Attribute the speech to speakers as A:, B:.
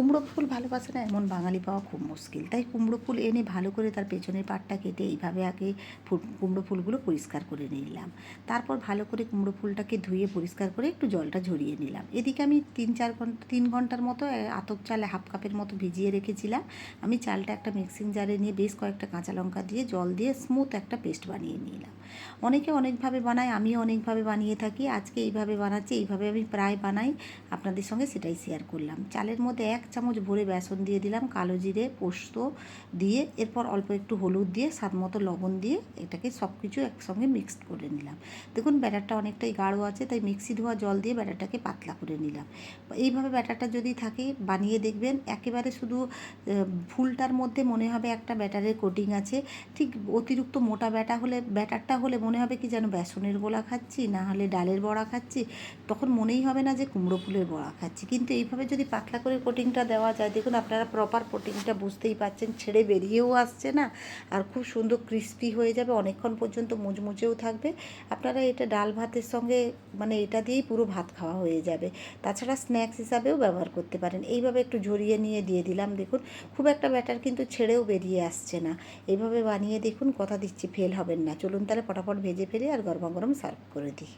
A: কুমড়ো ফুল ভালোবাসে না এমন বাঙালি পাওয়া খুব মুশকিল। তাই কুমড়ো ফুল এনে ভালো করে তার পেছনের পাটটা কেটে এইভাবে আগে কুমড়ো ফুলগুলো পরিষ্কার করে নিলাম। তারপর ভালো করে কুমড়ো ফুলটাকে ধুয়ে পরিষ্কার করে একটু জলটা ঝরিয়ে নিলাম। এদিকে আমি 3 ঘন্টার মতো আতপ চাল হাফ কাপের মতো ভিজিয়ে রেখেছিলাম। আমি চালটা একটা মিক্সিং জারে নিয়ে বেশ কয়েকটা কাঁচা লঙ্কা দিয়ে জল দিয়ে স্মুথ একটা পেস্ট বানিয়ে নিলাম। অনেকে অনেকভাবে বানায়, আমিও অনেকভাবে বানিয়ে থাকি। আজকে এইভাবে বানাচ্ছি, এইভাবে আমি প্রায় বানাই, আপনাদের সঙ্গে সেটাই শেয়ার করলাম। চালের মধ্যে 1 চামচ ভরে বেসন দিয়ে দিলাম, কালো জিরে পোস্ত দিয়ে, এরপর অল্প একটু হলুদ দিয়ে স্বাদ মতো লবণ দিয়ে এটাকে সব কিছু একসঙ্গে মিক্সড করে নিলাম। দেখুন ব্যাটারটা অনেকটাই গাঢ় আছে, তাই মিক্সি ধোয়া জল দিয়ে ব্যাটারটাকে পাতলা করে নিলাম। এইভাবে ব্যাটারটা যদি থাকে বানিয়ে দেখবেন, একেবারে শুধু ফুলটার মধ্যে মনে হবে একটা ব্যাটারের কোটিং আছে। ঠিক অতিরিক্ত মোটা ব্যাটারটা হলে মনে হবে কি যেন বেসনের গোলা খাচ্ছি, না হলে ডালের বড়া খাচ্ছি, তখন মনেই হবে না যে কুমড়ো ফুলের বড়া খাচ্ছি। কিন্তু এইভাবে যদি পাতলা করে কোটিংটা দেওয়া যায়, দেখুন আপনারা প্রপার কোটিংটা বুঝতেই পারছেন, ছেড়ে বেরিয়েও আসছে না, আর খুব সুন্দর ক্রিস্পি হয়ে যাবে, অনেকক্ষণ পর্যন্ত মুচমুচেও থাকবে। আপনারা এটা ডাল ভাতের সঙ্গে মানে এটা দিয়েই পুরো ভাত খাওয়া হয়ে যাবে। তাছাড়া স্ন্যাক্স হিসাবেও ব্যবহার করতে পারেন। এইভাবে একটু ঝরিয়ে নিয়ে দিয়ে দিলাম। দেখুন খুব একটা ব্যাটার কিন্তু ছেড়েও বেরিয়ে আসছে না। এইভাবে বানিয়ে দেখুন, কথা দিচ্ছি ফেল হবেন না। চলুন তাহলে ফটাফট ভেজে ফেলি আর গরমা গরম সার্ভ করে দিই।